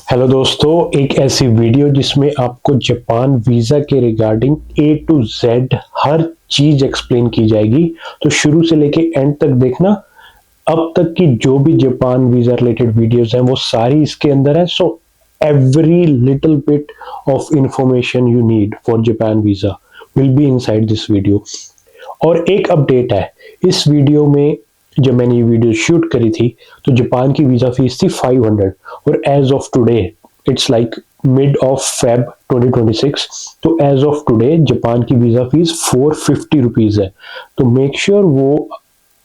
Hello दोस्तों, एक ऐसी वीडियो जिसमें आपको जापान वीज़ा के रिगार्डिंग ए टू जेड हर चीज़ एक्सप्लेन की जाएगी। तो शुरू से लेके एंड तक देखना। अब तक की जो भी जापान वीज़ा रिलेटेड वीडियोस हैं वो सारी इसके अंदर है। So every little bit of information you need for Japan visa will be inside this video. और एक अपडेट है, इस वीडियो में जब मैंने ये वीडियो शूट करी थी तो जापान की वीज़ा फीस थी 500 और as of today it's like mid of Feb 2026। तो एज ऑफ टुडे जापान की वीज़ा फीस 450 रुपीज़ है। तो मेक श्योर वो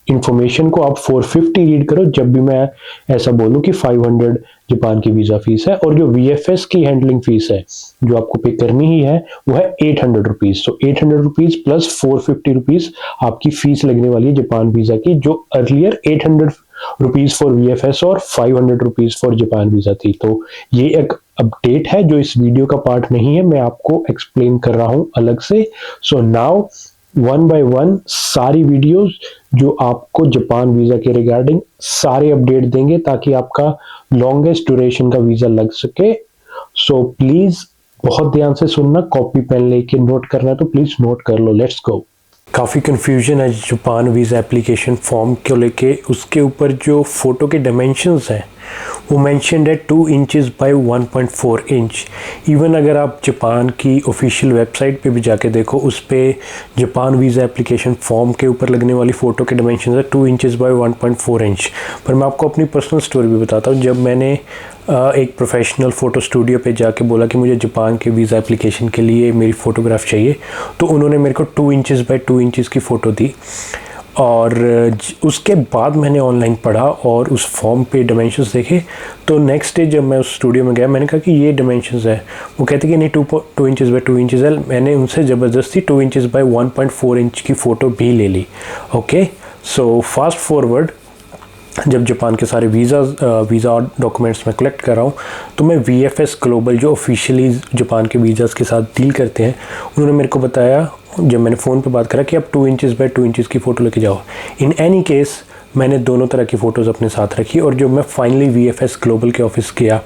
इंफॉर्मेशन को आप 450 रीड करो जब भी मैं ऐसा बोलूं कि 500 जापान की वीज़ा फीस है। और जो वीएफएस की हैंडलिंग फीस है जो आपको पे करनी ही है वो है 800 रुपीज़। तो 800 रुपीज़ प्लस 450 रुपीज़ आपकी फीस लगने वाली है जापान वीज़ा की, जो अर्लियर 800 रुपीज़ फॉर वीएफएस और 500 रुपीज़ फॉर जापान वीज़ा थी। तो ये एक अपडेट है जो इस वीडियो का पार्ट नहीं है, मैं आपको एक्सप्लेन कर रहा हूं अलग से। So now one by one सारी वीडियोस जो आपको जापान वीज़ा के रिगार्डिंग सारे अपडेट देंगे ताकि आपका लॉन्गेस्ट ड्यूरेशन का वीज़ा लग सके। सो प्लीज़ बहुत ध्यान से सुनना, कॉपी पेन लेके नोट करना है तो प्लीज़ नोट कर लो। Let's go. काफ़ी कन्फ्यूजन है जापान वीज़ा एप्लीकेशन फॉर्म को लेके। उसके ऊपर जो फ़ोटो के डायमेंशंस हैं वो मेंशन्ड है 2 इंचज़ बाय 1.4 इंच। इवन अगर आप जापान की ऑफिशियल वेबसाइट पे भी जाके देखो, उस पर जापान वीज़ा एप्लीकेशन फॉर्म के ऊपर लगने वाली फ़ोटो के डायमेंशंस है 2 इंचज़ बाय 1.4 इंच। पर मैं आपको अपनी पर्सनल स्टोरी भी बताता हूँ। जब मैंने एक प्रोफेशनल फ़ोटो स्टूडियो पे जाके बोला कि मुझे जापान के वीज़ा एप्लीकेशन के लिए मेरी फ़ोटोग्राफ चाहिए, तो उन्होंने मेरे को 2 इंचज़ बाय 2 इंचज़ की फ़ोटो दी। और उसके बाद मैंने ऑनलाइन पढ़ा और उस फॉर्म पे डायमेंशंस देखे। तो नेक्स्ट डे जब मैं उस स्टूडियो में गया, मैंने कहा कि ये डायमेंशंस है। वो कहते कि नहीं 2 इंचज़ बाय 2 इंचज़ है। मैंने उनसे ज़बरदस्ती 2 इंचज़ बाय 1.4 इंच की फ़ोटो भी ले ली। ओके, सो फास्ट फॉरवर्ड, जब जापान के सारे वीज़ा डॉक्यूमेंट्स मैं कलेक्ट कर रहा हूँ तो मैं वीएफएस ग्लोबल जो ऑफिशियली जापान के वीज़ाज़ के साथ डील करते हैं, उन्होंने मेरे को बताया जब मैंने फ़ोन पे बात करा कि आप 2 इंचज़ बाय 2 इंचज़ की फ़ोटो लेके जाओ। इन एनी केस मैंने दोनों तरह की फ़ोटोज़ अपने साथ रखी और जब मैं फाइनली वीएफएस ग्लोबल के ऑफिस गया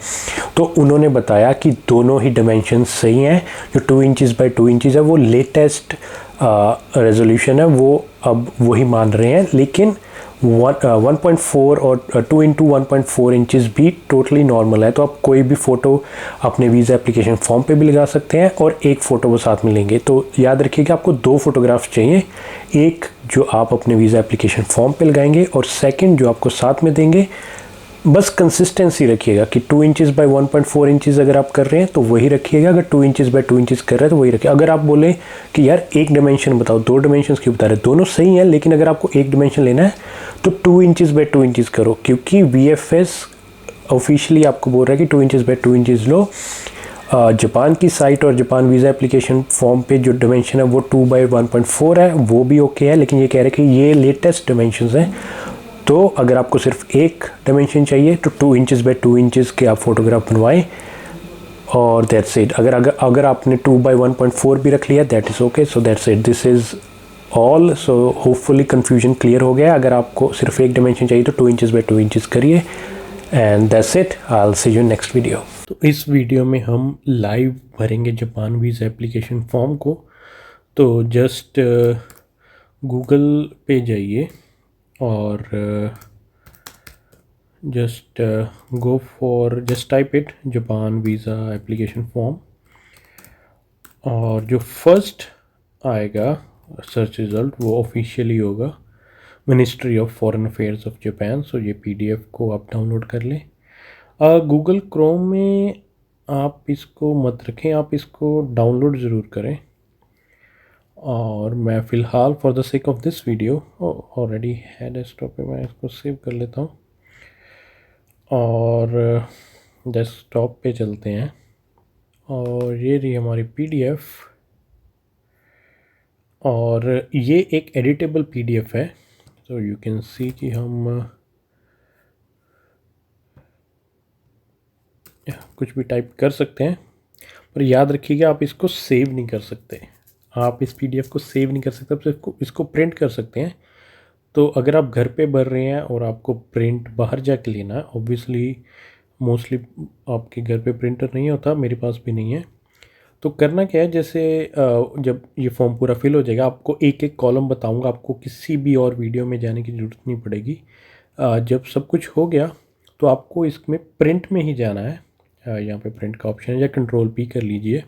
तो उन्होंने बताया कि दोनों ही डायमेंशन सही हैं। जो 2 इंचज़ बाय 2 इंचज़ है वो लेटेस्ट रेजोल्यूशन है, वो अब वही मान रहे हैं। लेकिन 1.4 और 2 इंटू 1.4 इंचज़ भी टोटली नॉर्मल है। तो आप कोई भी फ़ोटो अपने वीज़ा एप्लीकेशन फॉर्म पे भी लगा सकते हैं और एक फ़ोटो वो साथ में लेंगे। तो याद रखिएगा आपको 2 फ़ोटोग्राफ्स चाहिए, एक जो आप अपने वीज़ा एप्लीकेशन फॉर्म पे लगाएंगे और सेकंड जो आपको साथ में देंगे। बस कंसिस्टेंसी रखिएगा कि 2 इंचज़ बाय 1.4 इंचज़ अगर आप कर रहे हैं तो वही रखिएगा, अगर 2 इंचज़ बाय 2 इंचज़ कर रहे हैं तो वही रखिए। अगर आप बोलें कि यार एक डायमेंशन बताओ, 2 डायमेंशंस क्यों बता रहे हैं, दोनों सही हैं, लेकिन अगर आपको एक डायमेंशन लेना है तो 2 इंचज़ बाय 2 इंचज़ करो, क्योंकि वीएफएस ऑफिशियली आपको बोल रहा है कि 2 inches by 2 inches low. Japan की साइट और जापान वीज़ा एप्लीकेशन फॉर्म पे जो डायमेंशन है वो 2 बाय 1.4 है, वो भी ओके है, लेकिन ये कह रहे हैं कि ये लेटेस्ट डायमेंशंस हैं। तो अगर आपको सिर्फ एक डायमेंशन चाहिए तो 2 इंचज़ बाय 2 इंचज़ के आप फोटोग्राफ बनवाएं और दैट्स इट। अगर आपने 2 बाय 1.4 भी रख लिया that is okay. So that's it, this is all. So hopefully confusion clear हो गया। अगर आपको सिर्फ एक डायमेंशन चाहिए तो 2 इंचज़ बाय 2 इंचज़ करिए and that's it. I will see you next video. तो इस वीडियो में हम लाइव भरेंगे जापान वीज़ा एप्लीकेशन फॉर्म को। तो जस्ट गूगल पे जाइए और just go for just type it Japan visa application form और जो फर्स्ट आएगा सर्च रिज़ल्ट वो ऑफिशियली होगा ministry of foreign affairs of Japan. So ये पीडीएफ को आप डाउनलोड कर लें। गूगल क्रोम में आप इसको मत रखें, आप इसको डाउनलोड ज़रूर करें। और मैं फ़िलहाल for the sake of this video already है डेस्कटॉप पे, मैं इसको सेव कर लेता हूँ और डेस्कटॉप पे चलते हैं। और ये रही हमारी पीडीएफ और ये एक एडिटेबल पीडीएफ है। तो यू कैन सी कि हम कुछ भी टाइप कर सकते हैं, पर याद रखिएगा आप इसको सेव नहीं कर सकते। आप इस पीडीएफ को सेव नहीं कर सकते, आप सिर्फ इसको प्रिंट कर सकते हैं। तो अगर आप घर पे भर रहे हैं और आपको प्रिंट बाहर जाके लेना है, ऑब्वियसली मोस्टली आपके घर पे प्रिंटर नहीं होता, मेरे पास भी नहीं है। तो करना क्या है, जैसे जब ये फॉर्म पूरा फिल हो जाएगा, आपको एक एक कॉलम बताऊंगा, आपको किसी भी और वीडियो में जाने की ज़रूरत नहीं पड़ेगी। जब सब कुछ हो गया तो आपको इसमें प्रिंट में ही जाना है। यहाँ पे प्रिंट का ऑप्शन है, या कंट्रोल पी कर लीजिए,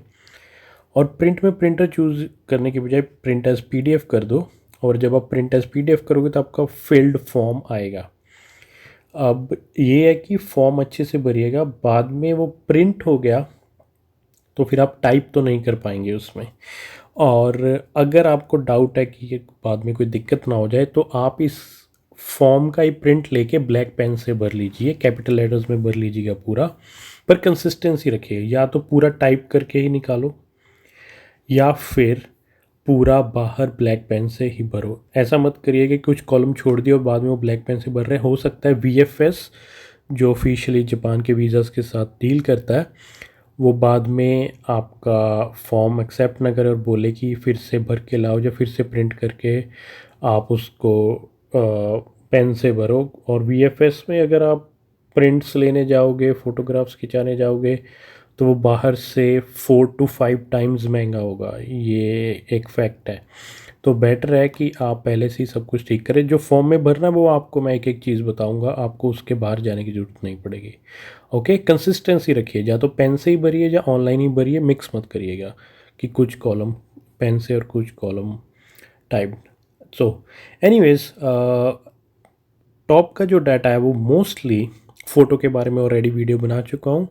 और प्रिंट में प्रिंटर चूज़ करने के बजाय प्रिंट एज पीडीएफ कर दो। और जब आप प्रिंट एज पीडीएफ करोगे तो आपका फिल्ड फॉर्म आएगा। अब ये है कि फॉर्म अच्छे से भरिएगा, बाद में वो प्रिंट हो गया तो फिर आप टाइप तो नहीं कर पाएंगे उसमें। और अगर आपको डाउट है कि ये बाद में कोई दिक्कत ना हो जाए, तो आप इस फॉर्म का ही प्रिंट लेके ब्लैक पेन से भर लीजिए, कैपिटल लेटर्स में भर लीजिएगा पूरा। पर कंसिस्टेंसी रखिए, या तो पूरा टाइप करके ही निकालो या फिर पूरा बाहर ब्लैक पेन से ही भरो। ऐसा मत करिए कि कुछ कॉलम छोड़ दिए और बाद में वो ब्लैक पेन से भर रहे। हो सकता है वीएफएस जो ऑफिशियली जापान के वीज़ाज़ के साथ डील करता है, वो बाद में आपका फॉर्म एक्सेप्ट ना करे और बोले कि फिर से भर के लाओ, या फिर से प्रिंट करके आप उसको पेन से भरो। और वीएफएस में अगर आप प्रिंट्स लेने जाओगे, फ़ोटोग्राफ्स खिंचाने जाओगे, तो वो बाहर से 4 to 5 टाइम्स महंगा होगा, ये एक फैक्ट है। तो बेटर है कि आप पहले से ही सब कुछ ठीक करें। जो फॉर्म में भरना है वो आपको मैं एक एक चीज़ बताऊंगा, आपको उसके बाहर जाने की ज़रूरत नहीं पड़ेगी। ओके, कंसिस्टेंसी रखिए, या तो पेन से ही भरिए या ऑनलाइन ही भरिए, मिक्स मत करिएगा कि कुछ कॉलम पेन से और कुछ column type. So anyways, top का जो डाटा है वो मोस्टली फ़ोटो के बारे में ऑलरेडी वीडियो बना चुका हूँ।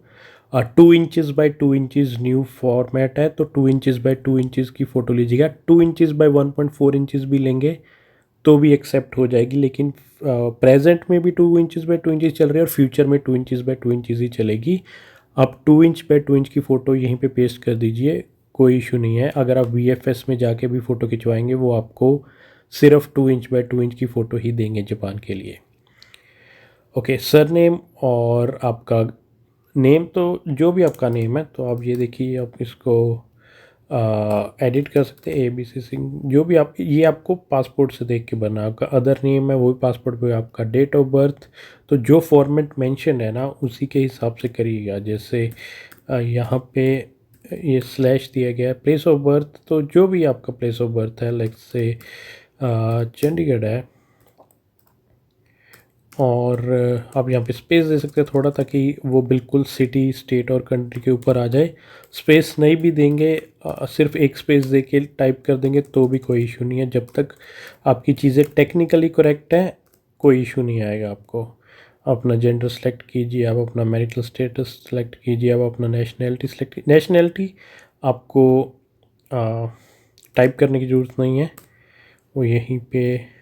2 inches by 2 inches new format है, तो 2 इंचज़ बाई 2 इंचज़ की फ़ोटो लीजिएगा। 2 इंचज़ बाई 1.4 इंचज़ भी लेंगे तो भी एक्सेप्ट हो जाएगी, लेकिन प्रेजेंट में भी 2 इंचज़ बाई 2 इंचज़ चल रही है और फ्यूचर में 2 इंचज़ बाई 2 इंचज़ ही चलेगी। आप 2 इंच बाई 2 इंच की फ़ोटो यहीं पे पेस्ट कर दीजिए, कोई इशू नहीं है। अगर आप वीएफएस में जाके भी फ़ोटो खिंचवाएंगे, वो आपको सिर्फ 2 इंच बाई 2 इंच की फ़ोटो ही देंगे जापान के लिए। ओके, सर नेम और आपका नेम, तो जो भी आपका नेम है, तो आप ये देखिए, आप इसको एडिट कर सकते हैं, ABC सिंह, जो भी आप, ये आपको पासपोर्ट से देख के भरना है। आपका अदर नेम है वो भी पासपोर्ट पे, आपका डेट ऑफ बर्थ, तो जो फॉर्मेट मेंशन है ना उसी के हिसाब से करिएगा। जैसे यहाँ पे ये स्लैश दिया गया है, प्लेस ऑफ बर्थ, तो जो भी आपका प्लेस ऑफ बर्थ है, लाइक से चंडीगढ़ है, और आप यहाँ पे स्पेस दे सकते हैं थोड़ा, ताकि वो बिल्कुल सिटी, स्टेट और कंट्री के ऊपर आ जाए। स्पेस नहीं भी देंगे, सिर्फ एक स्पेस दे के टाइप कर देंगे तो भी कोई इशू नहीं है। जब तक आपकी चीज़ें टेक्निकली करेक्ट हैं, कोई इशू नहीं आएगा आपको। अपना जेंडर सेलेक्ट कीजिए, आप अपना मैरिटल स्टेटस सेलेक्ट कीजिए, आप अपना नेशनैलिटी सेलेक्ट, नेशनैलिटी आपको टाइप करने की ज़रूरत नहीं है, वो यहीं पे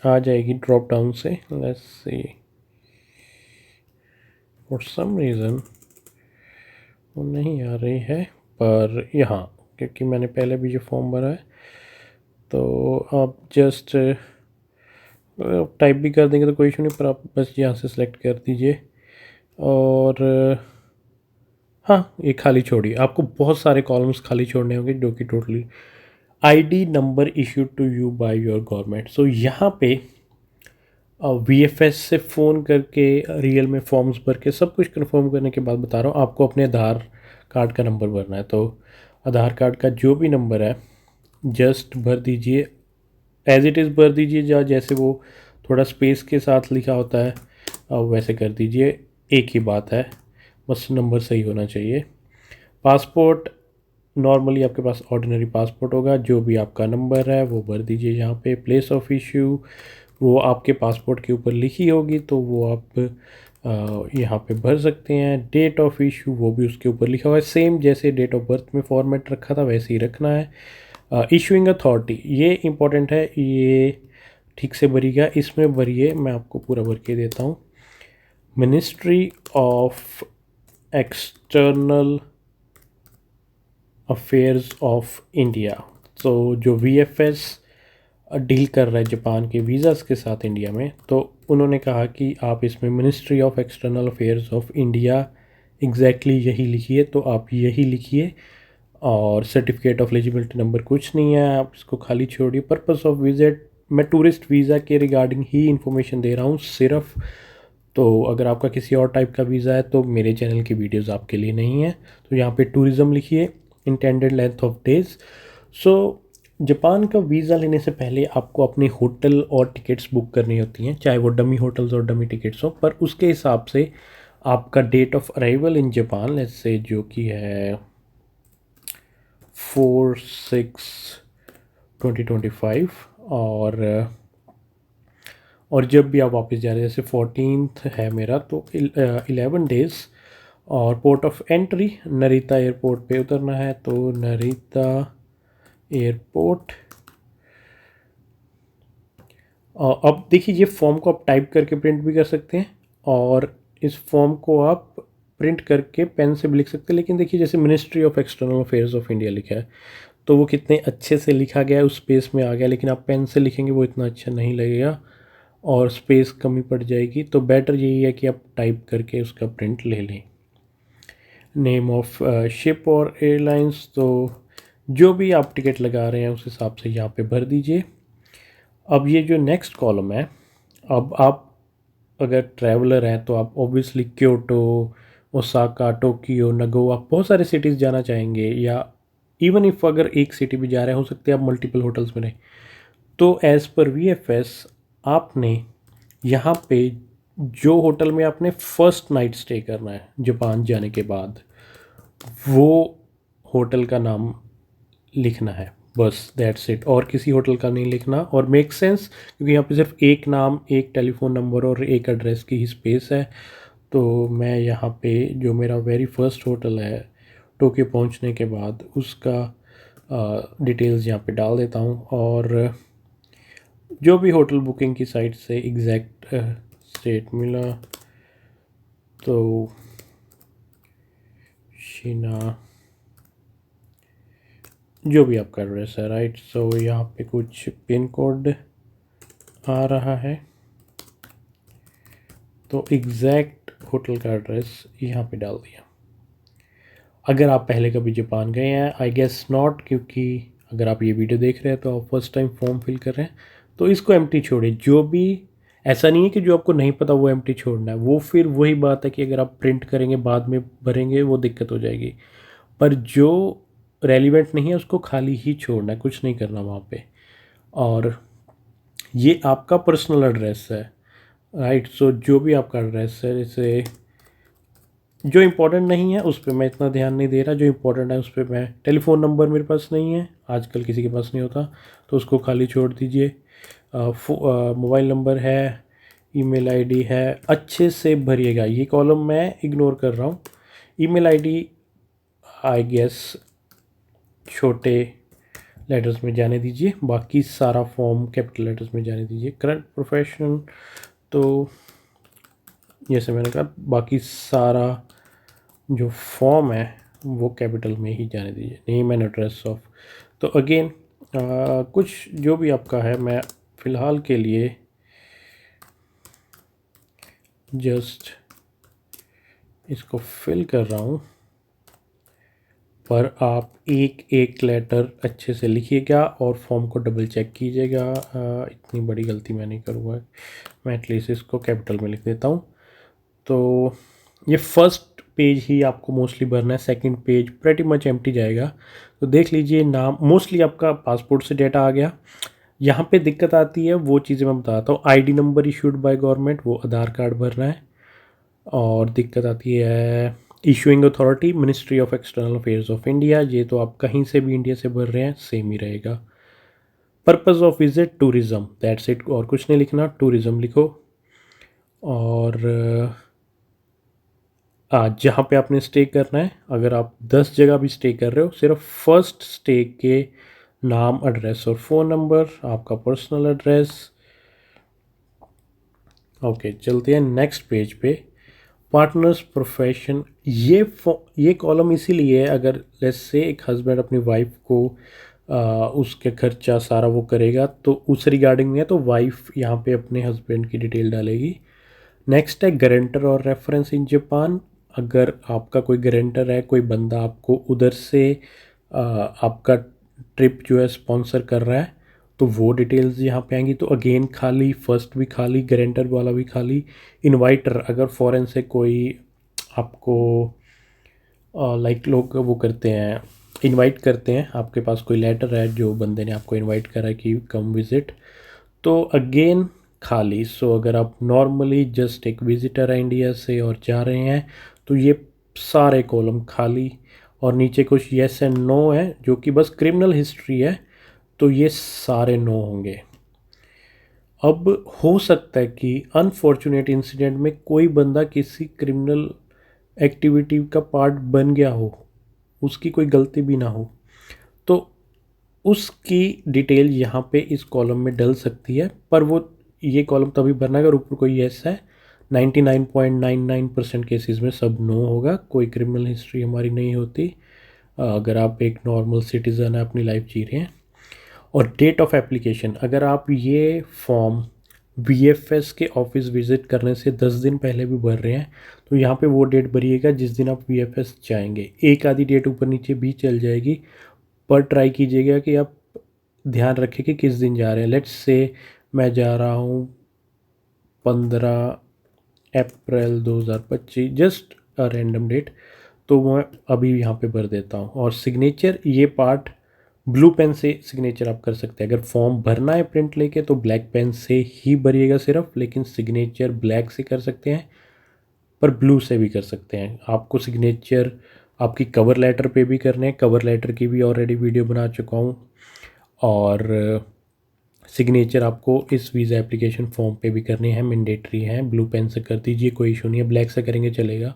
आ जाएगी ड्रॉप डाउन से। Let's see, for some reason वो नहीं आ रही है, पर यहाँ, क्योंकि मैंने पहले भी जो फॉर्म भरा है, तो आप जस्ट टाइप भी कर देंगे तो कोई इशू नहीं, पर आप बस यहाँ से सिलेक्ट कर दीजिए। और हाँ, ये खाली छोड़िए, आपको बहुत सारे कॉलम्स खाली छोड़ने होंगे, जो कि totally ID number issued to you by your government. So यहाँ पे वीएफएस से फ़ोन करके रियल में फॉर्म्स भर के सब कुछ कंफर्म करने के बाद बता रहा हूँ, आपको अपने आधार कार्ड का नंबर भरना है। तो आधार कार्ड का जो भी नंबर है जस्ट भर दीजिए, एज इट इज़ भर दीजिए, जैसे वो थोड़ा स्पेस के साथ लिखा होता है वैसे कर दीजिए। एक ही बात है, बस नंबर सही होना चाहिए। पासपोर्ट, नॉर्मली आपके पास ऑर्डिनरी पासपोर्ट होगा, जो भी आपका नंबर है वो भर दीजिए यहाँ पे। प्लेस ऑफ इशू वो आपके पासपोर्ट के ऊपर लिखी होगी, तो वो आप यहाँ पे भर सकते हैं। डेट ऑफ इशू वो भी उसके ऊपर लिखा हुआ है, सेम जैसे डेट ऑफ बर्थ में फॉर्मेट रखा था वैसे ही रखना है। इशूइंग अथॉरिटी, ये इम्पॉर्टेंट है, ये ठीक से भरिएगा, इसमें भरिए, मैं आपको पूरा भर के देता हूँ। Ministry of external affairs of India. तो जो वीएफएस डील कर रहा है जापान के वीज़ाज़ के साथ इंडिया में, तो उन्होंने कहा कि आप इसमें ministry of external affairs of India exactly यही लिखिए, तो आप यही लिखिए। और सर्टिफिकेट ऑफ एलिजिबिलिटी नंबर कुछ नहीं है, आप इसको खाली छोड़िए। पर्पस ऑफ विजिट मैं टूरिस्ट वीज़ा के रिगार्डिंग ही इन्फॉर्मेशन दे रहा हूँ सिर्फ। तो अगर आपका किसी और टाइप का वीज़ा है तो मेरे चैनल की वीडियोस आपके लिए नहीं है। तो यहाँ पे टूरिज़्म लिखिए, intended length of days. So Japan का वीज़ा लेने से पहले आपको अपने होटल और टिकट्स बुक करनी होती हैं, चाहे वो डमी होटल्स और डमी टिकट्स हो, पर उसके हिसाब से आपका date of arrival in Japan let's say जो कि है 4/6/2025, और जब भी आप वापस जा रहे हैं, जैसे 14th है मेरा, तो 11 डेज़। और पोर्ट ऑफ एंट्री नरीता एयरपोर्ट पे उतरना है, तो नरीता एयरपोर्ट। और अब देखिए, ये फॉर्म को आप टाइप करके प्रिंट भी कर सकते हैं, और इस फॉर्म को आप प्रिंट करके पेन से भी लिख सकते हैं। लेकिन देखिए, जैसे ministry of external affairs of India लिखा है, तो वो कितने अच्छे से लिखा गया है, उस स्पेस में आ गया। लेकिन आप पेन से लिखेंगे वो इतना अच्छा नहीं लगेगा और स्पेस कमी पड़ जाएगी। तो बेटर यही है कि आप टाइप करके उसका प्रिंट ले लें। नेम ऑफ शिप और एयरलाइंस, तो जो भी आप टिकट लगा रहे हैं उस हिसाब से यहाँ पे भर दीजिए। अब ये जो नेक्स्ट कॉलम है, अब आप अगर ट्रैवलर हैं तो आप obviously Kyoto, Osaka, Tokyo, Nagoya, बहुत सारे सिटीज़ जाना चाहेंगे, या इवन इफ़ अगर एक सिटी भी जा रहे हैं, हो सकते हैं आप मल्टीपल होटल्स में रहें। तो एज़ पर वीएफएस आपने यहाँ पे जो होटल में आपने फर्स्ट नाइट स्टे करना है जापान जाने के बाद, वो होटल का नाम लिखना है, बस दैट्स इट। और किसी होटल का नहीं लिखना। और मेक सेंस, क्योंकि यहाँ पे सिर्फ एक नाम, एक टेलीफोन नंबर और एक एड्रेस की ही स्पेस है। तो मैं यहाँ पे जो मेरा वेरी फर्स्ट होटल है टोक्यो पहुँचने के बाद, उसका डिटेल्स यहाँ पे डाल देता हूँ। और जो भी होटल बुकिंग की साइट से एग्जैक्ट स्टेट मिला, तो शिना, जो भी आपका एड्रेस है, राइट। सो यहाँ पे कुछ पिन कोड आ रहा है, तो एग्जैक्ट होटल का एड्रेस यहाँ पे डाल दिया। अगर आप पहले कभी जापान गए हैं, आई गेस नॉट, क्योंकि अगर आप ये वीडियो देख रहे हैं तो आप फर्स्ट टाइम फॉर्म फिल कर रहे हैं, तो इसको एम्प्टी छोड़िए। जो भी, ऐसा नहीं है कि जो आपको नहीं पता वो एम्प्टी छोड़ना है, वो फिर वही बात है कि अगर आप प्रिंट करेंगे बाद में भरेंगे वो दिक्कत हो जाएगी। पर जो रेलिवेंट नहीं है उसको खाली ही छोड़ना है, कुछ नहीं करना वहाँ पे। और ये आपका पर्सनल एड्रेस है, राइट। सो जो भी आपका एड्रेस है, जैसे जो इम्पोर्टेंट नहीं है उस पर मैं इतना ध्यान नहीं दे रहा, जो इम्पोर्टेंट है उस पर मैं, टेलीफोन नंबर मेरे पास नहीं है, आजकल किसी के पास नहीं होता, तो उसको खाली छोड़ दीजिए। मोबाइल नंबर है, ईमेल आईडी है, अच्छे से भरिएगा। ये कॉलम मैं इग्नोर कर रहा हूँ। ईमेल आईडी आई गेस छोटे लेटर्स में जाने दीजिए, बाकी सारा फॉर्म कैपिटल लेटर्स में जाने दीजिए। करंट प्रोफेशन, तो जैसे मैंने कहा, बाकी सारा जो फॉर्म है वो कैपिटल में ही जाने दीजिए। नेम एंड एड्रेस ऑफ, तो अगेन कुछ जो भी आपका है, मैं फ़िलहाल के लिए जस्ट इसको फिल कर रहा हूँ, पर आप एक एक लेटर अच्छे से लिखिएगा और फॉर्म को डबल चेक कीजिएगा। इतनी बड़ी गलती मैं नहीं करूँगा, मैं एटलीस्ट इसको कैपिटल में लिख देता हूँ। तो ये फर्स्ट पेज ही आपको मोस्टली भरना है, second page pretty much empty जाएगा। तो देख लीजिए, नाम मोस्टली आपका पासपोर्ट से डेटा आ गया। यहाँ पे दिक्कत आती है वो चीज़ें मैं बताता हूँ। ID number issued by government, वो आधार कार्ड भरना है। और दिक्कत आती है issuing authority, ministry of external affairs of India, ये तो आप कहीं से भी इंडिया से भर रहे हैं सेम ही रहेगा। Purpose of visit tourism, that's it, और कुछ नहीं लिखना, टूरिज़्म लिखो। और जहाँ पे आपने स्टे करना है, अगर आप 10 जगह भी स्टे कर रहे हो, सिर्फ फर्स्ट स्टे के नाम, एड्रेस और फ़ोन नंबर, आपका पर्सनल एड्रेस। ओके, चलते हैं नेक्स्ट पेज पे। पार्टनर्स प्रोफेशन, ये कॉलम इसीलिए है, अगर लेट्स से एक हस्बैंड अपनी वाइफ को उसके खर्चा सारा वो करेगा, तो उस रिगार्डिंग में है, तो वाइफ यहाँ पे अपने हस्बैंड की डिटेल डालेगी। नेक्स्ट है गारंटर और रेफरेंस इन जापान, अगर आपका कोई गारंटर है, कोई बंदा आपको उधर से आपका ट्रिप जो है स्पॉन्सर कर रहा है, तो वो डिटेल्स यहाँ पे आएंगी। तो अगेन खाली, फर्स्ट भी खाली, गारंटर वाला भी खाली, इन्वाइटर अगर फॉरेन से कोई आपको लाइक लोग वो करते हैं, इनवाइट करते हैं, आपके पास कोई लेटर है जो बंदे ने आपको इनवाइट करा कि कम विज़िट, तो अगेन खाली। सो अगर आप नॉर्मली जस्ट एक विज़िटर है इंडिया से और जा रहे हैं तो ये सारे कॉलम खाली, और नीचे कुछ येस एंड नो है जो कि बस क्रिमिनल हिस्ट्री है, तो ये सारे नो होंगे। अब हो सकता है कि अनफॉर्चुनेट इंसिडेंट में कोई बंदा किसी क्रिमिनल एक्टिविटी का पार्ट बन गया हो, उसकी कोई गलती भी ना हो, तो उसकी डिटेल यहाँ पे इस कॉलम में डल सकती है। पर वो ये कॉलम तभी भरना है अगर ऊपर कोई येस है। 99.99% केसेस में सब नो होगा, कोई क्रिमिनल हिस्ट्री हमारी नहीं होती अगर आप एक नॉर्मल सिटीज़न है, अपनी लाइफ जी रहे हैं। और डेट ऑफ एप्लीकेशन, अगर आप ये फॉर्म वीएफएस के ऑफिस विज़िट करने से 10 दिन पहले भी भर रहे हैं तो यहाँ पे वो डेट भरिएगा जिस दिन आप वीएफएस जाएंगे। एक आधी डेट ऊपर नीचे भी चल जाएगी, पर ट्राई कीजिएगा कि आप ध्यान रखें कि किस दिन जा रहे हैं। लेट्स से मैं जा रहा हूँ 15 अप्रैल 2025, जस्ट अ रैंडम डेट, तो मैं अभी यहाँ पे भर देता हूँ। और सिग्नेचर, ये पार्ट ब्लू पेन से सिग्नेचर आप कर सकते हैं। अगर फॉर्म भरना है प्रिंट लेके तो ब्लैक पेन से ही भरिएगा सिर्फ, लेकिन सिग्नेचर ब्लैक से कर सकते हैं, पर ब्लू से भी कर सकते हैं। आपको सिग्नेचर आपकी कवर लेटर पे भी करने हैं, कवर लेटर की भी ऑलरेडी वीडियो बना चुका हूँ, और सिग्नेचर आपको इस वीज़ा एप्लीकेशन फॉर्म पे भी करने हैं, मैंडेटरी हैं। ब्लू पेन से कर दीजिए, कोई इशू नहीं है, ब्लैक से करेंगे चलेगा।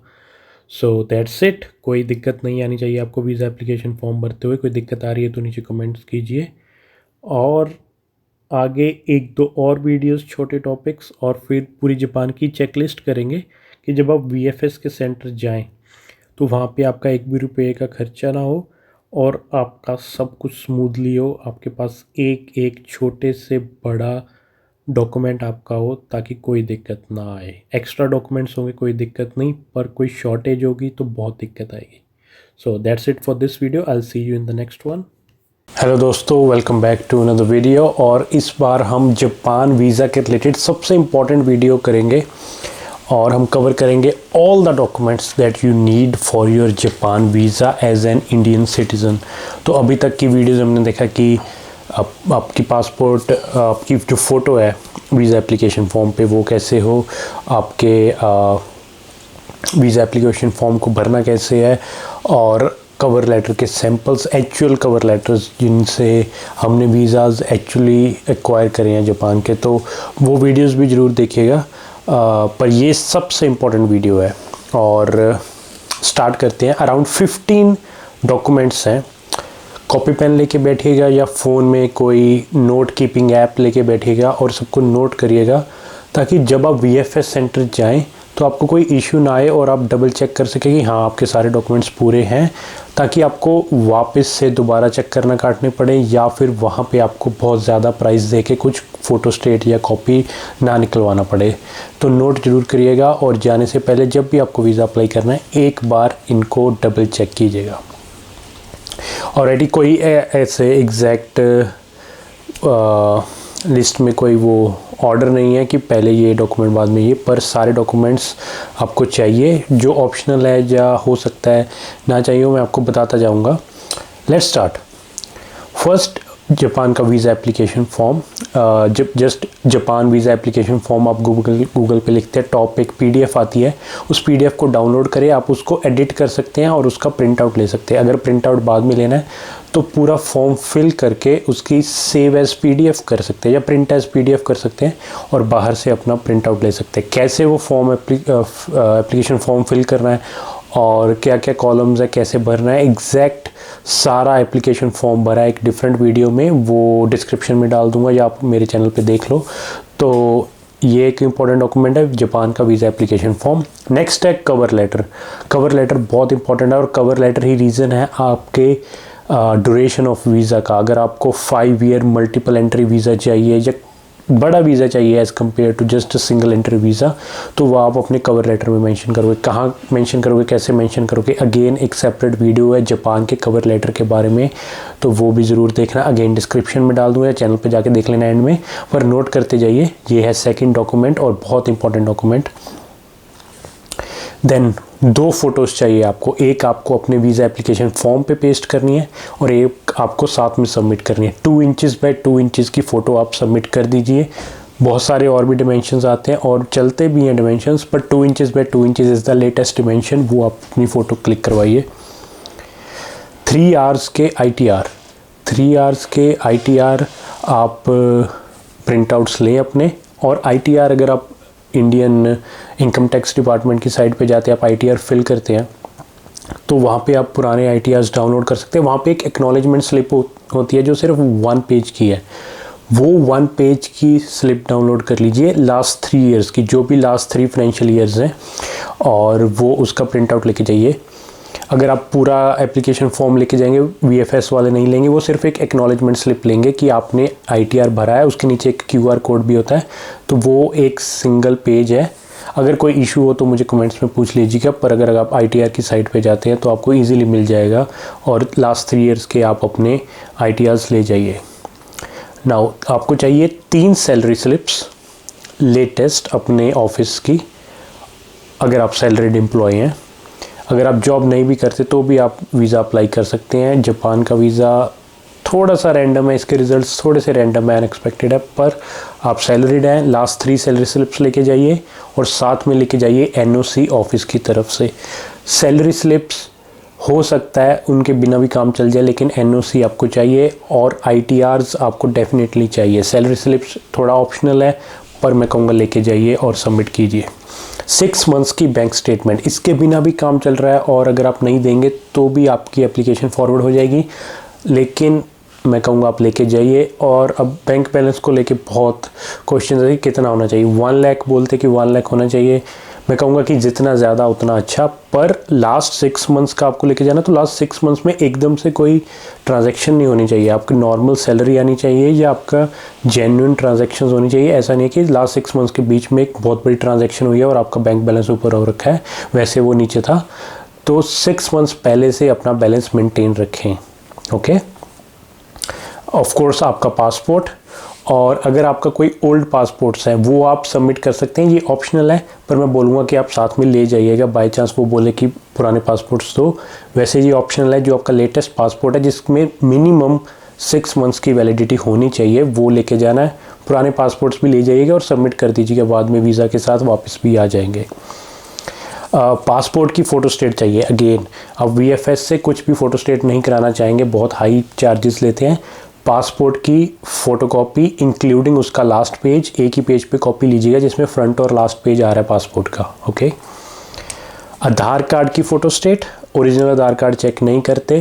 सो दैट्स इट, कोई दिक्कत नहीं आनी चाहिए आपको वीज़ा एप्लीकेशन फॉर्म भरते हुए। कोई दिक्कत आ रही है तो नीचे कमेंट्स कीजिए, और आगे एक दो और वीडियोस, छोटे टॉपिक्स, और फिर पूरी जापान की चेकलिस्ट करेंगे कि जब आप वीएफएस के सेंटर जाएं तो वहाँ पे आपका एक भी रुपये का खर्चा ना हो और आपका सब कुछ स्मूथली हो। आपके पास एक एक छोटे से बड़ा डॉक्यूमेंट आपका हो ताकि कोई दिक्कत ना आए। एक्स्ट्रा डॉक्यूमेंट्स होंगे कोई दिक्कत नहीं, पर कोई शॉर्टेज होगी तो बहुत दिक्कत आएगी। So that's it for this video, I will see you in the next one. Hello दोस्तों, welcome back to another video. और इस बार हम जापान वीज़ा के रिलेटेड सबसे इम्पॉर्टेंट वीडियो करेंगे, और हम कवर करेंगे all the documents that you need for your Japan visa as an Indian citizen. तो अभी तक की वीडियोज़ हमने देखा कि आपकी पासपोर्ट, आपकी जो फ़ोटो है वीज़ा एप्लीकेशन फॉर्म पे वो कैसे हो, आपके वीज़ा एप्लीकेशन फॉर्म को भरना कैसे है, और कवर लेटर के सैम्पल्स, एक्चुअल कवर लेटर्स जिनसे हमने वीज़ाज़ एक्चुअली एक्वायर करे हैं जापान के, तो वो वीडियोस भी ज़रूर देखिएगा। पर ये सबसे इम्पोर्टेंट वीडियो है, और स्टार्ट करते हैं। अराउंड 15 डॉक्यूमेंट्स हैं। कॉपी पेन लेके बैठिएगा या फ़ोन में कोई नोट कीपिंग ऐप लेके बैठिएगा और सबको नोट करिएगा, ताकि जब आप वीएफएस सेंटर जाएं तो आपको कोई इशू ना आए और आप डबल चेक कर सकें कि हाँ आपके सारे डॉक्यूमेंट्स पूरे हैं, ताकि आपको वापस से दोबारा चक्कर ना काटने पड़े, या फिर वहाँ पे आपको बहुत ज़्यादा प्राइस दे के कुछ फ़ोटो स्टेट या कॉपी ना निकलवाना पड़े। तो नोट ज़रूर करिएगा, और जाने से पहले जब भी आपको वीज़ा अप्लाई करना है एक बार इनको डबल चेक कीजिएगा। ऑलरेडी कोई ऐसे एग्जैक्ट लिस्ट में कोई वो ऑर्डर नहीं है कि पहले ये डॉक्यूमेंट बाद में ये, पर सारे डॉक्यूमेंट्स आपको चाहिए। जो ऑप्शनल है या हो सकता है ना चाहिए मैं आपको बताता जाऊंगा। Let's start. फर्स्ट, जापान का वीज़ा एप्लीकेशन फॉर्म। जब just Japan visa application form आप गूगल पे लिखते हैं, टॉप एक पीडीएफ आती है, उस पीडीएफ को डाउनलोड करें। आप उसको एडिट कर सकते हैं और उसका प्रिंट आउट ले सकते हैं। अगर प्रिंट आउट बाद में लेना है तो पूरा फॉर्म फिल करके उसकी सेव एज पीडीएफ कर सकते हैं या प्रिंट एज पीडीएफ कर सकते हैं, और बाहर से अपना प्रिंट आउट ले सकते हैं। कैसे वो फॉर्म एप्लीकेशन फॉर्म फिल करना है और क्या क्या कॉलम्स है, कैसे भरना है, एग्जैक्ट सारा एप्लीकेशन फॉर्म भरा है एक डिफरेंट वीडियो में, वो डिस्क्रिप्शन में डाल दूंगा या आप मेरे चैनल पे देख लो। तो ये एक इम्पॉर्टेंट डॉक्यूमेंट है जापान का वीज़ा एप्लीकेशन फॉर्म। नेक्स्ट है कवर लेटर। कवर लेटर बहुत इंपॉर्टेंट है, और कवर लेटर ही रीज़न है आपके ड्यूरेशन ऑफ वीज़ा का। अगर आपको 5 ईयर मल्टीपल एंट्री वीज़ा चाहिए या बड़ा वीज़ा चाहिए as compare to just a single entry visa, तो वो आप अपने कवर लेटर में मेंशन करोगे। कहाँ मेंशन करोगे, कैसे मेंशन करोगे, अगेन एक सेपरेट वीडियो है जापान के कवर लेटर के बारे में, तो वो भी ज़रूर देखना। अगेन डिस्क्रिप्शन में डाल दूँगा, चैनल पर जाके देख लेना एंड में, पर नोट करते जाइए। ये है सेकेंड डॉक्यूमेंट और बहुत इंपॉर्टेंट डॉक्यूमेंट। देन 2 फ़ोटोज़ चाहिए आपको, एक आपको अपने वीज़ा एप्लीकेशन फॉर्म पे पेस्ट करनी है और एक आपको साथ में सबमिट करनी है। 2 इंचज़ बाय 2 इंचज़ की फ़ोटो आप सबमिट कर दीजिए। बहुत सारे और भी डिमेंशंस आते हैं और चलते भी हैं डिमेंशंस, पर 2 inches by 2 inches is the latest dimension, वो आप अपनी फ़ोटो क्लिक करवाइए। 3 आवर्स के ITR, 3 आवर्स के ITR आप प्रिंट आउट्स लें अपने, और ITR अगर आप इंडियन इनकम टैक्स डिपार्टमेंट की साइट पे जाते हैं, आप ITR फिल करते हैं, तो वहाँ पे आप पुराने ITRs डाउनलोड कर सकते हैं। वहाँ पे एक एक्नॉलेजमेंट स्लिप होती है जो सिर्फ 1 पेज की है, वो 1 पेज की स्लिप डाउनलोड कर लीजिए लास्ट 3 ईयर्स की, जो भी लास्ट 3 फाइनेंशियल ईयर्स हैं, और वो उसका प्रिंट आउट लेके जाइए। अगर आप पूरा एप्लीकेशन फॉर्म लेके जाएंगे, VFS वाले नहीं लेंगे, वो सिर्फ एक एक्नॉलेजमेंट स्लिप लेंगे कि आपने ITR भरा है, उसके नीचे एक QR कोड भी होता है, तो वो एक सिंगल पेज है। अगर कोई इशू हो तो मुझे कमेंट्स में पूछ लीजिएगा, पर अगर आप ITR की साइट पे जाते हैं तो आपको इजीली मिल जाएगा, और लास्ट 3 ईयर्स के आप अपने ITRs ले जाइए। नाउ आपको चाहिए 3 सैलरी स्लिप्स लेटेस्ट अपने ऑफिस की, अगर आप सैलरीड एम्प्लॉय हैं। अगर आप जॉब नहीं भी करते तो भी आप वीज़ा अप्लाई कर सकते हैं। जापान का वीज़ा थोड़ा सा रैंडम है, इसके रिज़ल्ट्स थोड़े से रैंडम है, अनएक्सपेक्टेड है, पर आप सैलरीड हैं। लास्ट 3 सैलरी स्लिप्स लेके जाइए और साथ में लेके जाइए NOC ऑफिस की तरफ से। सैलरी स्लिप्स हो सकता है उनके बिना भी काम चल जाए, लेकिन NOC आपको चाहिए, और ITRs आपको डेफिनेटली चाहिए। सैलरी स्लिप्स थोड़ा ऑप्शनल है, पर मैं कहूँगा लेके जाइए और सबमिट कीजिए। 6 मंथ्स की बैंक स्टेटमेंट, इसके बिना भी काम चल रहा है, और अगर आप नहीं देंगे तो भी आपकी एप्लीकेशन फॉरवर्ड हो जाएगी, लेकिन मैं कहूँगा आप लेके जाइए। और अब बैंक बैलेंस को लेके बहुत क्वेश्चन है, कितना होना चाहिए। 1 लाख बोलते कि 1 लाख होना चाहिए, मैं कहूँगा कि जितना ज़्यादा उतना अच्छा, पर लास्ट 6 मंथ्स का आपको लेके जाना, तो लास्ट 6 मंथ्स में एकदम से कोई ट्रांजैक्शन नहीं होनी चाहिए। आपकी नॉर्मल सैलरी आनी चाहिए या आपका जेन्युइन ट्रांजैक्शंस होनी चाहिए। ऐसा नहीं है कि लास्ट 6 मंथ्स के बीच में एक बहुत बड़ी ट्रांजैक्शन हुई है और आपका बैंक बैलेंस ऊपर हो रखा है, वैसे वो नीचे था। तो 6 मंथ्स पहले से अपना बैलेंस मेंटेन रखें। ओके, ऑफ कोर्स आपका पासपोर्ट, और अगर आपका कोई ओल्ड पासपोर्ट्स हैं वो आप सबमिट कर सकते हैं, ये ऑप्शनल है, पर मैं बोलूँगा कि आप साथ में ले जाइएगा, बाय चांस वो बोले कि पुराने पासपोर्ट्स दो। वैसे ये ऑप्शनल है, जो आपका लेटेस्ट पासपोर्ट है जिसमें मिनिमम 6 मंथ्स की वैलिडिटी होनी चाहिए, वो लेके जाना है। पुराने पासपोर्ट्स भी ले जाइएगा और सबमिट कर दीजिएगा, बाद में वीज़ा के साथ वापस भी आ जाएंगे। पासपोर्ट की फ़ोटो स्टेट चाहिए। अगेन अब VFS से कुछ भी फ़ोटो स्टेट नहीं कराना चाहेंगे, बहुत हाई चार्जेस लेते हैं। पासपोर्ट की फ़ोटोकॉपी इंक्लूडिंग उसका लास्ट पेज, एक ही पेज पे कॉपी लीजिएगा जिसमें फ्रंट और लास्ट पेज आ रहा है पासपोर्ट का। ओके, आधार कार्ड की photostat, original Aadhaar card check नहीं करते,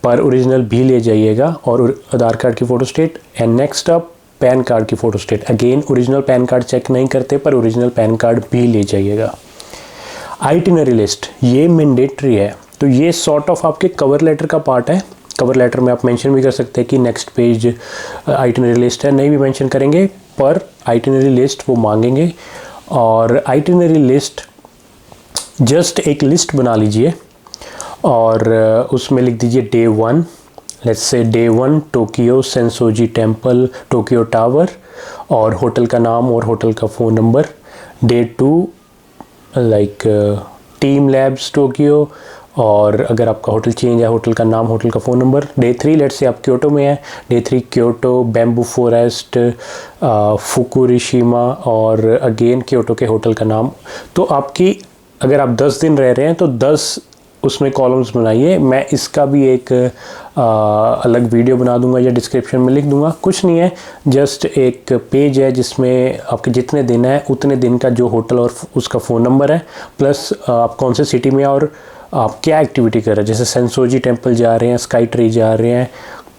पर ओरिजिनल भी ले जाइएगा, और आधार कार्ड की photostat. And next up PAN card की photostat, again original PAN card check नहीं करते, पर ओरिजिनल पैन कार्ड भी ले जाइएगा। आइटिनरी लिस्ट, ये मैंडेटरी है, तो ये सॉर्ट ऑफ आपके कवर लेटर का पार्ट है। कवर लेटर में आप मेंशन भी कर सकते हैं कि नेक्स्ट पेज आइटिनरी लिस्ट है, नहीं भी मेंशन करेंगे, पर आइटिनरी लिस्ट वो मांगेंगे। और आइटिनरी लिस्ट जस्ट एक लिस्ट बना लीजिए और उसमें लिख दीजिए day 1, let's say day 1 Tokyo Sensoji temple Tokyo tower, और होटल का नाम और होटल का phone number. Day 2 like team labs Tokyo, और अगर आपका होटल चेंज है, होटल का नाम, होटल का phone number. Day 3 let's say आप क्योटो में है, day 3 Kyoto, bamboo forest, Fukushima, और अगेन क्योटो के होटल का नाम। तो आपकी अगर आप 10 दिन रह रहे हैं तो 10 उसमें कॉलम्स बनाइए। मैं इसका भी एक अलग वीडियो बना दूंगा या डिस्क्रिप्शन में लिख दूंगा। कुछ नहीं है, जस्ट एक पेज है जिसमें आपके जितने दिन है उतने दिन का जो होटल और उसका फ़ोन नंबर है, प्लस आप कौन से सिटी में और आप क्या एक्टिविटी कर रहे हैं। जैसे सेंसोजी टेम्पल जा रहे हैं, स्काई ट्री जा रहे हैं,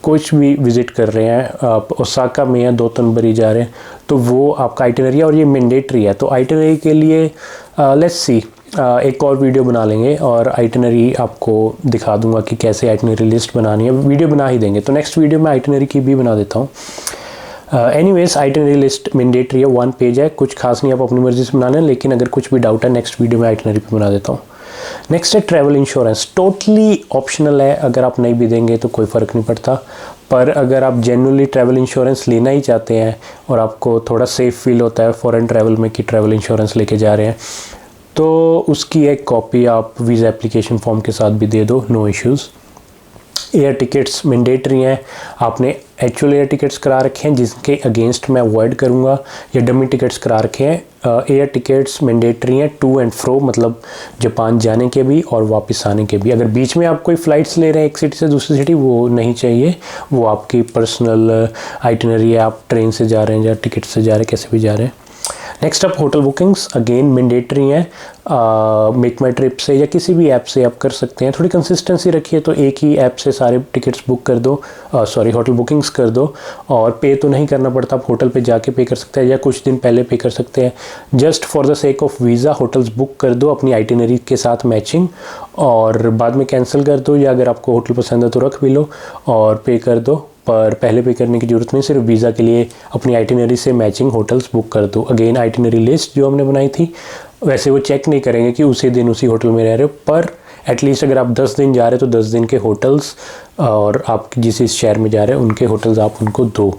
कुछ भी विज़िट कर रहे हैं, आप ओसाका में हैं, दोतनबरी जा रहे हैं, तो वो आपका आइटिनरी है और ये मैंडेटरी है। तो आइटिनरी के लिए लेट्स सी एक और वीडियो बना लेंगे और आइटिनरी आपको दिखा दूंगा कि कैसे आइटिनरी लिस्ट बनानी है, वीडियो बना ही देंगे। तो नेक्स्ट वीडियो में आइटिनरी की भी बना देता हूँ। एनीवेज आइटनरी लिस्ट मैंडेटरी है, 1 पेज है, कुछ खास नहीं, आप अपनी मर्जी से बना लें, लेकिन अगर कुछ भी डाउट है नेक्स्ट वीडियो में आइटनरी पे बना देता हूँ। नेक्स्ट है ट्रैवल इंश्योरेंस, टोटली ऑप्शनल है, अगर आप नहीं भी देंगे तो कोई फ़र्क नहीं पड़ता, पर अगर आप जेन्युइनली ट्रैवल इंश्योरेंस लेना ही चाहते हैं और आपको थोड़ा सेफ फील होता है फॉरेन ट्रैवल में कि ट्रैवल इंश्योरेंस लेके जा रहे हैं, तो उसकी एक कॉपी आप वीज़ा एप्लीकेशन फॉर्म के साथ भी दे दो, no issues. Air tickets mandatory हैं, आपने एक्चुअल एयर टिकट्स करा रखे हैं जिसके अगेंस्ट मैं अवॉइड करूंगा, या डमी टिकट्स करा रखे हैं। एयर टिकट्स मैंडेटरी हैं टू एंड फ्रो, मतलब जापान जाने के भी और वापस आने के भी। अगर बीच में आप कोई फ़्लाइट्स ले रहे हैं एक सिटी से दूसरी सिटी, वो नहीं चाहिए, वो आपकी पर्सनल आइटनरी है, आप ट्रेन से जा रहे हैं या टिकट से जा रहे हैं, कैसे भी जा रहे हैं। Next up hotel bookings, again mandatory हैं, मेक माई ट्रिप से या किसी भी ऐप से आप कर सकते हैं। थोड़ी कंसिस्टेंसी रखिए, तो एक ही ऐप से सारे टिकट्स बुक कर दो, होटल बुकिंग्स कर दो, और पे तो नहीं करना पड़ता, आप होटल पे जाके पे कर सकते हैं या कुछ दिन पहले पे कर सकते हैं। Just for the sake of visa hotels book कर दो अपनी आइटिनरी के साथ मैचिंग, और बाद में कैंसिल कर दो, या अगर आपको होटल पसंद है तो रख भी लो और पे कर दो, पर पहले पे करने की ज़रूरत नहीं, सिर्फ वीज़ा के लिए अपनी आइटिनरी से मैचिंग होटल्स बुक कर दो। अगेन आइटिनरी लिस्ट जो हमने बनाई थी, वैसे वो चेक नहीं करेंगे कि उसी दिन उसी होटल में रह रहे हो, पर एटलीस्ट अगर आप 10 दिन जा रहे हो तो 10 दिन के होटल्स, और आप जिस शहर में जा रहे हो उनके होटल्स आप उनको दो।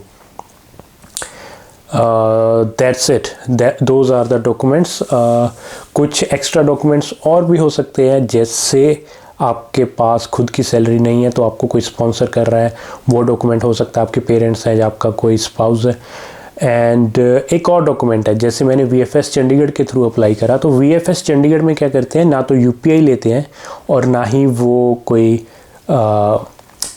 That's it, those are the documents. कुछ एक्स्ट्रा डॉक्यूमेंट्स और भी हो सकते हैं, जैसे आपके पास खुद की सैलरी नहीं है तो आपको कोई स्पॉन्सर कर रहा है, वो डॉक्यूमेंट हो सकता है, आपके पेरेंट्स हैं या आपका कोई स्पाउस है। एंड एक और डॉक्यूमेंट है, जैसे मैंने VFS चंडीगढ़ के थ्रू अप्लाई करा, तो VFS चंडीगढ़ में क्या करते हैं, ना तो UPI लेते हैं और ना ही वो कोई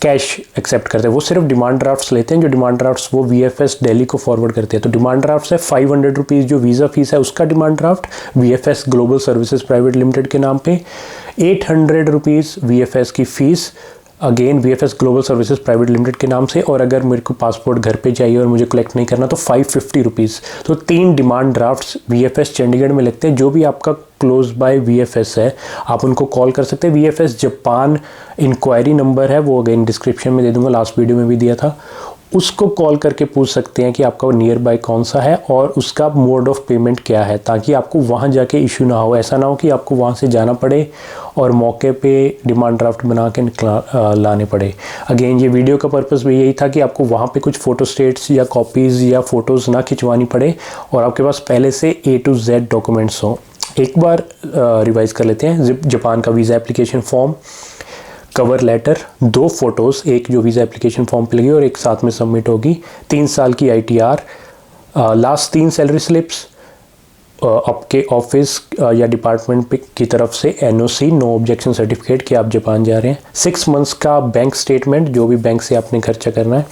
कैश एक्सेप्ट करते हैं, वो सिर्फ डिमांड ड्राफ्ट्स लेते हैं। जो डिमांड ड्राफ्ट्स वो VFS दिल्ली को फॉरवर्ड करते हैं। तो डिमांड ड्राफ्ट्स है 500 रुपीज़, जो वीज़ा फीस है उसका demand draft VFS global services private limited के नाम पे, 800 रुपीज़ VFS की fees again VFS global services private limited के नाम से, और अगर मेरे को पासपोर्ट घर पे चाहिए और मुझे कलेक्ट नहीं करना तो 550 रुपीज़। तो 3 डिमांड ड्राफ्ट्स VFS चंडीगढ़ में लगते हैं। जो भी आपका क्लोज बाय VFS है आप उनको कॉल कर सकते हैं। VFS जापान इंक्वायरी नंबर है, वो अगेन डिस्क्रिप्शन में दे दूंगा, लास्ट वीडियो में भी दिया था, उसको कॉल करके पूछ सकते हैं कि आपका नियर बाय कौन सा है और उसका मोड ऑफ पेमेंट क्या है, ताकि आपको वहाँ जाके इशू ना हो। ऐसा ना हो कि आपको वहाँ से जाना पड़े और मौके पे डिमांड ड्राफ्ट बना के लाने पड़े। अगेन ये वीडियो का पर्पस भी यही था कि आपको वहाँ पे कुछ फ़ोटो स्टेट्स या कॉपीज़ या फ़ोटोज़ ना खिंचवानी पड़े और आपके पास पहले से A to Z डॉक्यूमेंट्स हों। एक बार रिवाइज कर लेते हैं। जापान का visa application form, cover letter, 2 photos, एक जो वीज़ा एप्लीकेशन फॉर्म पे लगी और एक साथ में सबमिट होगी, 3 साल की ITR, लास्ट 3 सैलरी स्लिप्स, आपके ऑफिस या डिपार्टमेंट की तरफ से NOC नो ऑब्जेक्शन सर्टिफिकेट कि आप जापान जा रहे हैं, 6 मंथ्स का बैंक स्टेटमेंट जो भी बैंक से आपने खर्चा करना है,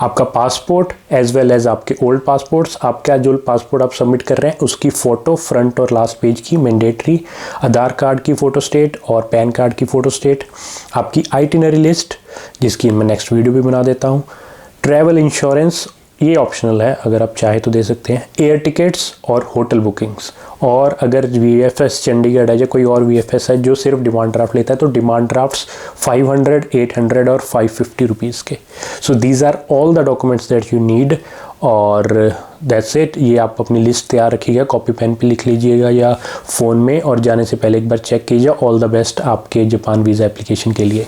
आपका पासपोर्ट एज वेल एज आपके ओल्ड पासपोर्ट्स, आपका जो पासपोर्ट आप सबमिट कर रहे हैं उसकी फ़ोटो फ्रंट और लास्ट पेज की मैंडेटरी, आधार कार्ड की फ़ोटो स्टेट और पैन कार्ड की फ़ोटो स्टेट, आपकी आइटिनरी लिस्ट जिसकी मैं नेक्स्ट वीडियो भी बना देता हूँ, ट्रैवल इंश्योरेंस ये ऑप्शनल है, अगर आप चाहे तो दे सकते हैं, एयर टिकट्स और होटल बुकिंग्स। और अगर VFS चंडीगढ़ है या कोई और VFS है जो सिर्फ डिमांड ड्राफ्ट लेता है तो डिमांड ड्राफ्ट्स 500, 800 और 550 रुपीज़ के। So these are all the documents that you need, और दैट्स इट। ये आप अपनी लिस्ट तैयार रखिएगा, कॉपी पेन पे लिख लीजिएगा या फ़ोन में, और जाने से पहले एक बार चेक कीजिए। ऑल द बेस्ट आपके जापान वीज़ा एप्लीकेशन के लिए।